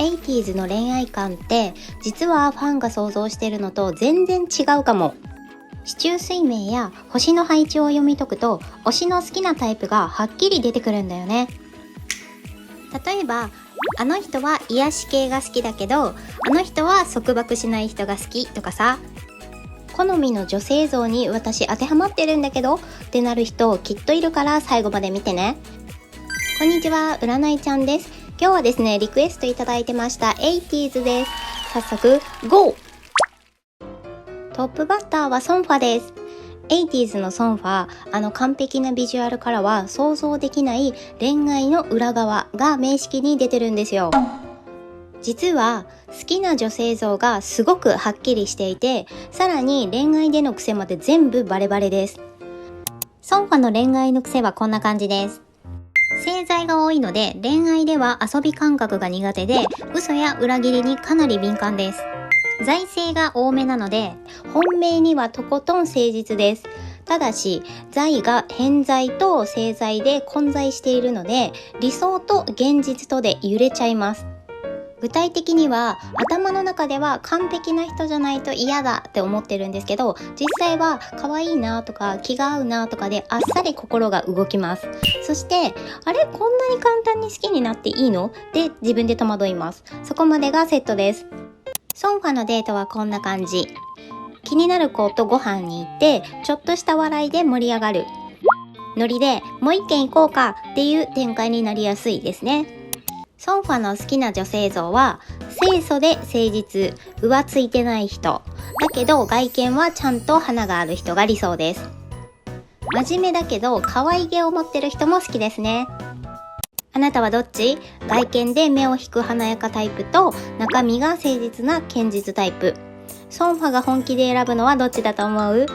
80s の恋愛観って実はファンが想像してるのと全然違うかも。四柱推命や星の配置を読み解くと推しの好きなタイプがはっきり出てくるんだよね。例えばあの人は癒し系が好きだけどあの人は束縛しない人が好きとかさ、好みの女性像に私当てはまってるんだけどってなる人きっといるから最後まで見てね。こんにちは、占いちゃんです。今日はですねリクエストいただいてました 80s です。早速 GO！ トップバッターはソンファです。80s のソンファ、完璧なビジュアルからは想像できない恋愛の裏側が明晰に出てるんですよ。実は好きな女性像がすごくはっきりしていて、さらに恋愛での癖まで全部バレバレです。ソンファの恋愛の癖はこんな感じです。星座が多いので恋愛では遊び感覚が苦手で嘘や裏切りにかなり敏感です。財政が多めなので本命にはとことん誠実です。ただし財が偏財と星財で混在しているので理想と現実とで揺れちゃいます。具体的には頭の中では完璧な人じゃないと嫌だって思ってるんですけど、実際は可愛いなとか気が合うなとかであっさり心が動きます。そしてあれこんなに簡単に好きになっていいのって自分で戸惑います。そこまでがセットです。ソンファのデートはこんな感じ。気になる子とご飯に行ってちょっとした笑いで盛り上がる。ノリでもう一軒行こうかっていう展開になりやすいですね。ソンファの好きな女性像は清楚で誠実、浮ついてない人だけど外見はちゃんと花がある人が理想です。真面目だけど可愛げを持ってる人も好きですね。あなたはどっち？外見で目を引く華やかタイプと中身が誠実な堅実タイプ。ソンファが本気で選ぶのはどっちだと思う？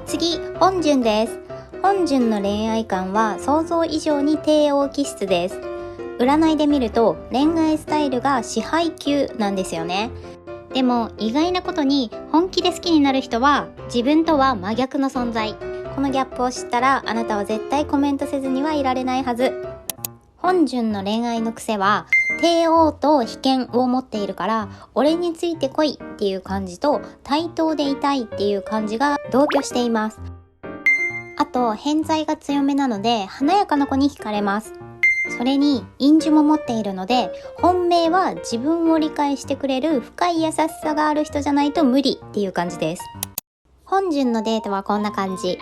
次、本順です。本順の恋愛観は想像以上に低王気質です。占いで見ると恋愛スタイルが支配級なんですよね。でも意外なことに本気で好きになる人は自分とは真逆の存在。このギャップを知ったらあなたは絶対コメントせずにはいられないはず。本順の恋愛の癖は帝王と卑見を持っているから俺についてこいっていう感じと対等でいたいっていう感じが同居しています。あと偏財が強めなので華やかな子に惹かれます。それに陰樹も持っているので本命は自分を理解してくれる深い優しさがある人じゃないと無理っていう感じです。本順のデートはこんな感じ。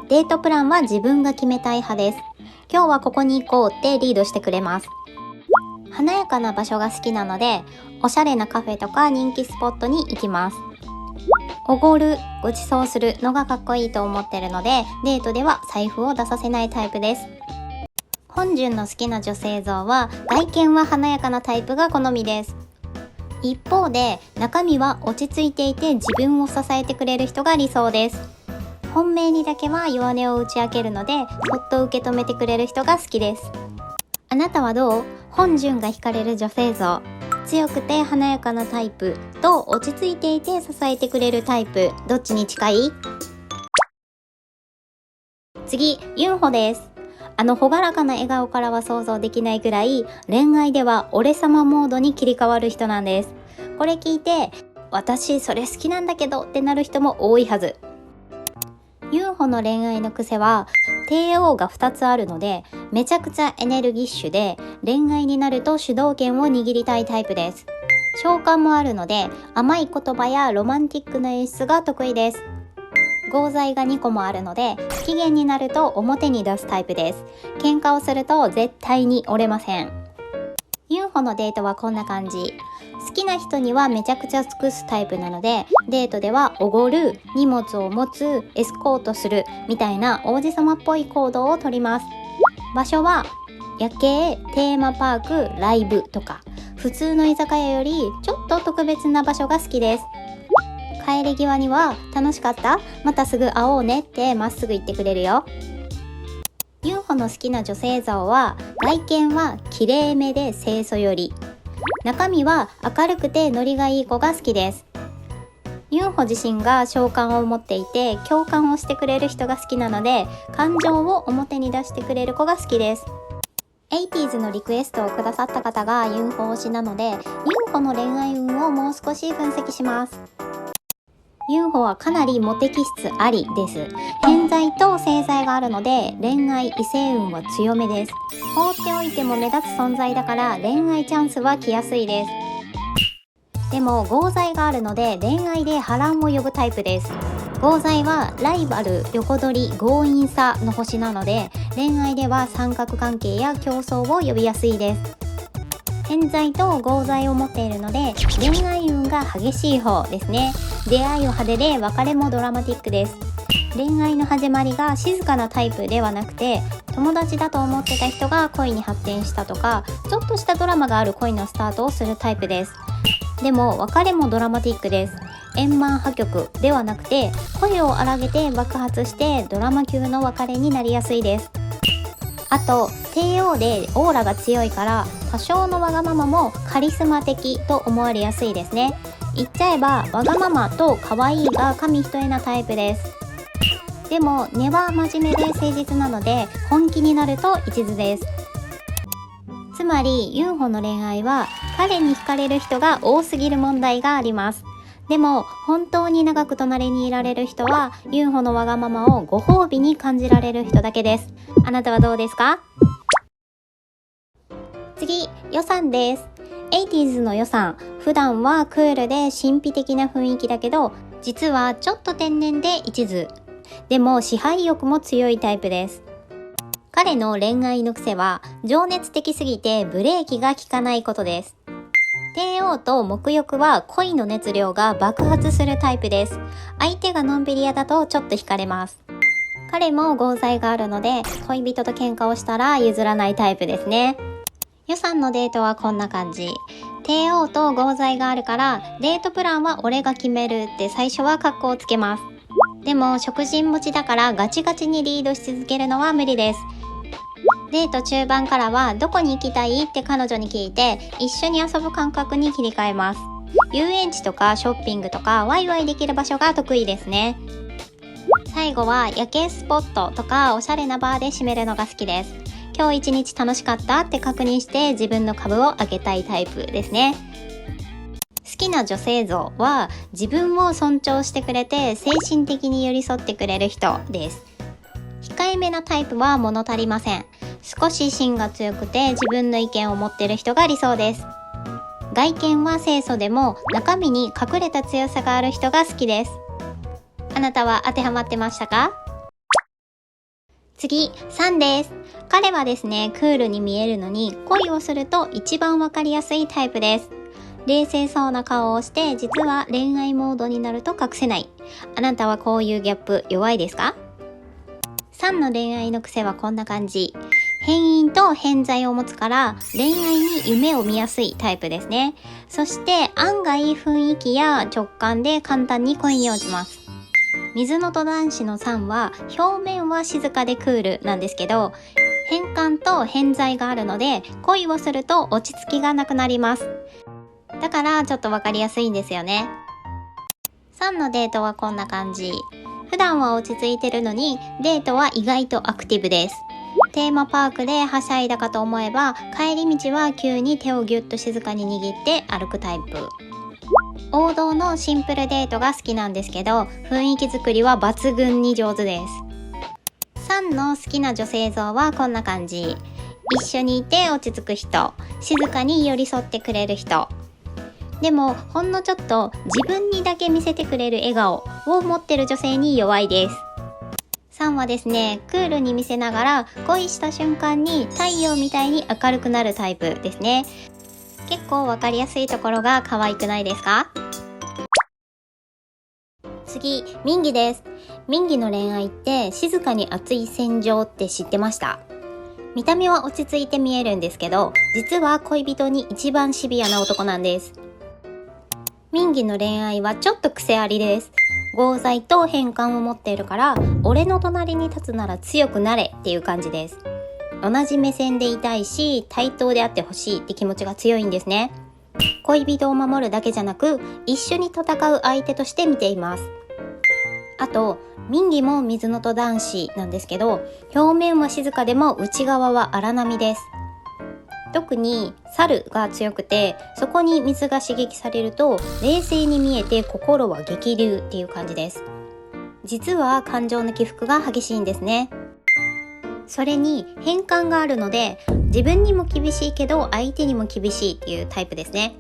デートプランは自分が決めたい派です。今日はここに行こうってリードしてくれます。華やかな場所が好きなのでおしゃれなカフェとか人気スポットに行きます。おごる、ご馳走するのがかっこいいと思ってるのでデートでは財布を出させないタイプです。本順の好きな女性像は外見は華やかなタイプが好みです。一方で中身は落ち着いていて自分を支えてくれる人が理想です。本命にだけは弱音を打ち明けるのでそっと受け止めてくれる人が好きです。あなたはどう？本順が惹かれる女性像、強くて華やかなタイプと落ち着いていて支えてくれるタイプ、どっちに近い？次、ユンホです。朗らかな笑顔からは想像できないくらい恋愛では俺様モードに切り替わる人なんです。これ聞いて私それ好きなんだけどってなる人も多いはず。ユンホの恋愛の癖は帝王が2つあるのでめちゃくちゃエネルギッシュで恋愛になると主導権を握りたいタイプです。召喚もあるので甘い言葉やロマンティックな演出が得意です。合財が2個もあるので不機嫌になると表に出すタイプです。喧嘩をすると絶対に折れません。ユンホのデートはこんな感じ。好きな人にはめちゃくちゃ尽くすタイプなのでデートではおごる、荷物を持つ、エスコートするみたいな王子様っぽい行動をとります。場所は夜景、テーマパーク、ライブとか普通の居酒屋よりちょっと特別な場所が好きです。帰り際には楽しかった？またすぐ会おうねってまっすぐ言ってくれるよ。ユンホの好きな女性像は外見は綺麗めで清楚寄り、中身は明るくてノリがいい子が好きです。ユンホ自身が召喚を持っていて共感をしてくれる人が好きなので感情を表に出してくれる子が好きです。80s のリクエストをくださった方がユンホ推しなので、ユンホの恋愛運をもう少し分析します。ユンホはかなりモテ気質ありです。偏在と正在があるので、恋愛異性運は強めです。放っておいても目立つ存在だから恋愛チャンスは来やすいです。でも合在があるので恋愛で波乱を呼ぶタイプです。合在はライバル、横取り、強引さの星なので、恋愛では三角関係や競争を呼びやすいです。偏在と合在を持っているので恋愛運が激しい方ですね。出会いを派手で別れもドラマティックです。恋愛の始まりが静かなタイプではなくて、友達だと思ってた人が恋に発展したとか、ちょっとしたドラマがある恋のスタートをするタイプです。でも別れもドラマティックです。円満破局ではなくて、声を荒げて爆発してドラマ級の別れになりやすいです。あと帝王でオーラが強いから、多少のわがままもカリスマ的と思われやすいですね。言っちゃえばわがままと可愛いが紙一重なタイプです。でも根は真面目で誠実なので、本気になると一途です。つまりユンホの恋愛は彼に惹かれる人が多すぎる問題があります。でも本当に長く隣にいられる人は、ユンホのわがままをご褒美に感じられる人だけです。あなたはどうですか？次、予算です。80s の予算、普段はクールで神秘的な雰囲気だけど、実はちょっと天然で一途。でも支配欲も強いタイプです。彼の恋愛の癖は情熱的すぎてブレーキが効かないことです。帝王と沐浴は恋の熱量が爆発するタイプです。相手がのんびり屋だとちょっと惹かれます。彼も合在があるので、恋人と喧嘩をしたら譲らないタイプですね。予算のデートはこんな感じ。帝王と合在があるから、デートプランは俺が決めるって最初は格好をつけます。でも食人持ちだからガチガチにリードし続けるのは無理です。デート中盤からはどこに行きたいって彼女に聞いて、一緒に遊ぶ感覚に切り替えます。遊園地とかショッピングとかワイワイできる場所が得意ですね。最後は夜景スポットとかおしゃれなバーで締めるのが好きです。今日一日楽しかったって確認して自分の株を上げたいタイプですね。好きな女性像は自分を尊重してくれて精神的に寄り添ってくれる人です。控えめなタイプは物足りません。少し芯が強くて自分の意見を持っている人が理想です。外見は清楚でも中身に隠れた強さがある人が好きです。あなたは当てはまってましたか？次、3です。彼はですね、クールに見えるのに恋をすると一番わかりやすいタイプです。冷静そうな顔をして実は恋愛モードになると隠せない。あなたはこういうギャップ弱いですか？3の恋愛の癖はこんな感じ。偏陰と偏在を持つから恋愛に夢を見やすいタイプですね。そして案外雰囲気や直感で簡単に恋に落ちます。水の戸男子の3は表面は静かでクールなんですけど、偏感と偏在があるので恋をすると落ち着きがなくなります。だからちょっとわかりやすいんですよね。3のデートはこんな感じ。普段は落ち着いてるのにデートは意外とアクティブです。テーマパークではしゃいだかと思えば帰り道は急に手をギュッと静かに握って歩くタイプ。王道のシンプルデートが好きなんですけど、雰囲気作りは抜群に上手です。3の好きな女性像はこんな感じ。一緒にいて落ち着く人、静かに寄り添ってくれる人。でもほんのちょっと自分にだけ見せてくれる笑顔を持ってる女性に弱いです。3はですね、クールに見せながら恋した瞬間に太陽みたいに明るくなるタイプですね。結構わかりやすいところが可愛くないですか？次、ミンギです。ミンギの恋愛って静かに熱い戦場って知ってました？見た目は落ち着いて見えるんですけど、実は恋人に一番シビアな男なんです。ミンギの恋愛はちょっと癖ありです。合在と偏感を持っているから、俺の隣に立つなら強くなれっていう感じです。同じ目線でいたいし、対等であってほしいって気持ちが強いんですね。恋人を守るだけじゃなく、一緒に戦う相手として見ています。あと、ミンギも水の戸男子なんですけど、表面は静かでも内側は荒波です。特に猿が強くて、そこに水が刺激されると冷静に見えて心は激流っていう感じです。実は感情の起伏が激しいんですね。それに変換があるので、自分にも厳しいけど相手にも厳しいっていうタイプですね。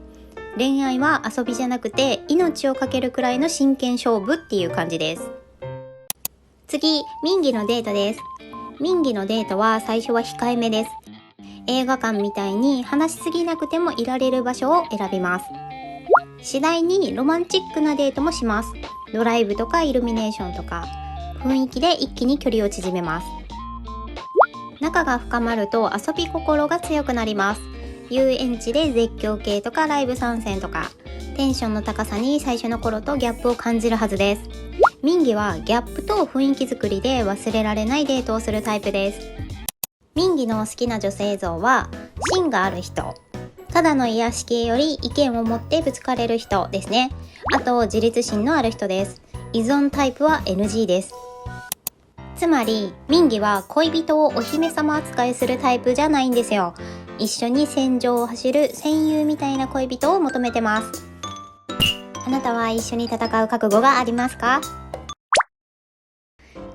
恋愛は遊びじゃなくて命をかけるくらいの真剣勝負っていう感じです。次、民議のデートです。民議のデートは最初は控えめです。映画館みたいに話しすぎなくてもいられる場所を選びます。次第にロマンチックなデートもします。ドライブとかイルミネーションとか、雰囲気で一気に距離を縮めます。仲が深まると遊び心が強くなります。遊園地で絶叫系とかライブ参戦とか、テンションの高さに最初の頃とギャップを感じるはずです。民議はギャップと雰囲気作りで忘れられないデートをするタイプです。民議の好きな女性像は芯がある人、ただの癒し系より意見を持ってぶつかれる人ですね。あと自立心のある人です。依存タイプは NG です。つまり民議は恋人をお姫様扱いするタイプじゃないんですよ。一緒に戦場を走る戦友みたいな恋人を求めてます。あなたは一緒に戦う覚悟がありますか？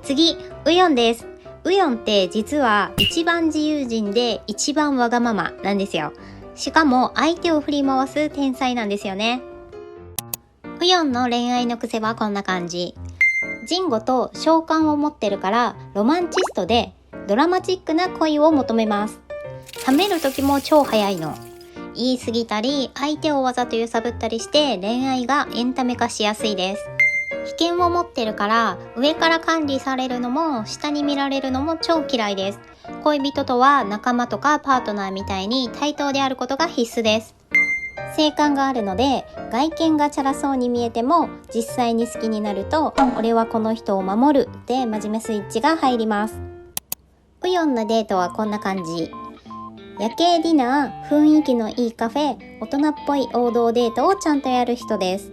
次、ウヨンです。ウヨンって実は一番自由人で一番わがままなんですよ。しかも相手を振り回す天才なんですよね。ウヨンの恋愛の癖はこんな感じ。ジンゴと召喚を持ってるからロマンチストでドラマチックな恋を求めます。冷める時も超早いの。言い過ぎたり相手をわざと揺さぶったりして恋愛がエンタメ化しやすいです。危険を持ってるから上から管理されるのも下に見られるのも超嫌いです。恋人とは仲間とかパートナーみたいに対等であることが必須です。性感があるので外見がチャラそうに見えても実際に好きになると俺はこの人を守るで真面目スイッチが入ります。ウヨンのデートはこんな感じ。夜景ディナー、雰囲気のいいカフェ、大人っぽい王道デートをちゃんとやる人です。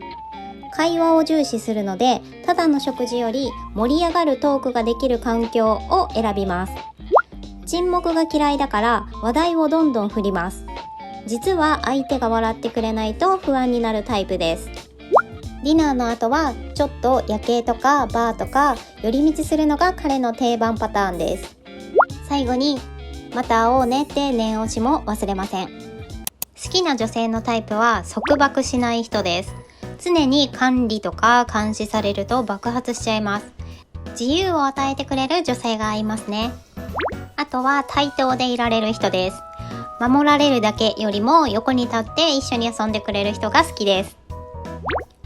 会話を重視するので、ただの食事より盛り上がるトークができる環境を選びます。沈黙が嫌いだから話題をどんどん振ります。実は相手が笑ってくれないと不安になるタイプです。ディナーの後はちょっと夜景とかバーとか寄り道するのが彼の定番パターンです。最後にまた会おうねって念押しも忘れません。好きな女性のタイプは束縛しない人です。常に管理とか監視されると爆発しちゃいます。自由を与えてくれる女性が合いますね。あとは対等でいられる人です。守られるだけよりも横に立って一緒に遊んでくれる人が好きです。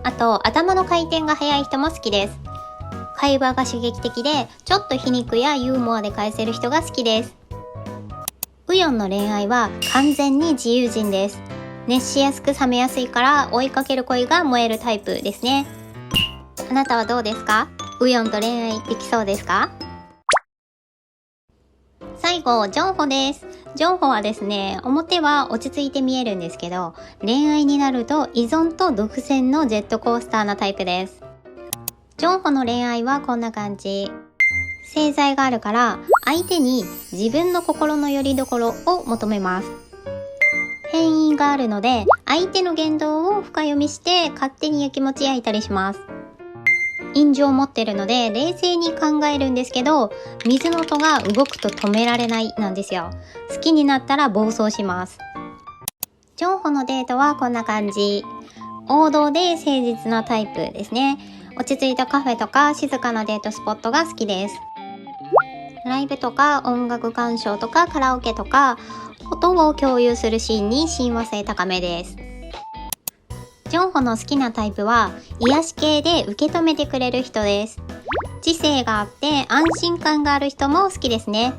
あと頭の回転が速い人も好きです。会話が刺激的でちょっと皮肉やユーモアで返せる人が好きです。ウヨンの恋愛は完全に自由人です。熱しやすく冷めやすいから追いかける恋が燃えるタイプですね。あなたはどうですか？ウヨンと恋愛できそうですか？最後、ジョンホです。ジョンホはですね、表は落ち着いて見えるんですけど、恋愛になると依存と独占のジェットコースターなタイプです。ジョンホの恋愛はこんな感じ。正罪があるから相手に自分の心の拠り所を求めます。変異があるので相手の言動を深読みして勝手にやきもち焼いたりします。印情を持ってるので冷静に考えるんですけど、水の戸が動くと止められないなんですよ。好きになったら暴走します。ジョンホのデートはこんな感じ。王道で誠実なタイプですね。落ち着いたカフェとか静かなデートスポットが好きです。ライブとか音楽鑑賞とかカラオケとか音を共有するシーンに親和性高めです。ジョンホの好きなタイプは癒し系で受け止めてくれる人です。知性があって安心感がある人も好きですね。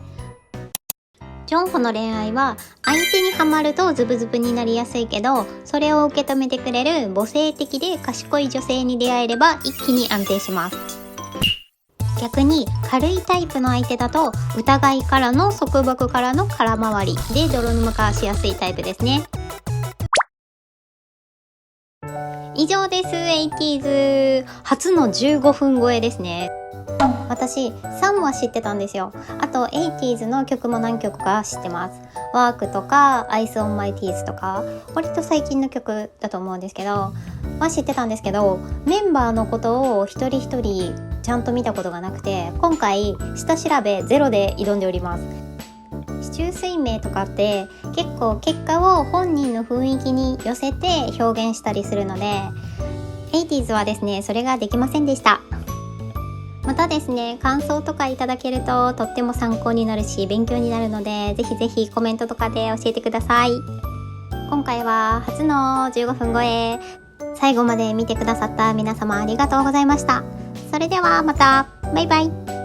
ジョンホの恋愛は相手にハマるとズブズブになりやすいけど、それを受け止めてくれる母性的で賢い女性に出会えれば一気に安定します。逆に軽いタイプの相手だと疑いからの束縛からの空回りで泥沼化しやすいタイプですね。以上です。80s 初の15分超えですね。私サムは知ってたんですよ。あと 80s の曲も何曲か知ってます。ワークとか Ice on My Teeth とか割と最近の曲だと思うんですけどは知ってたんですけど、メンバーのことを一人一人ちゃんと見たことがなくて、今回下調べゼロで挑んでおります。四柱推命とかって結構結果を本人の雰囲気に寄せて表現したりするので、 80s はですねそれができませんでした。またですね、感想とかいただけるととっても参考になるし勉強になるので、ぜひぜひコメントとかで教えてください。今回は初の15分超え、最後まで見てくださった皆様ありがとうございました。それではまた、バイバイ。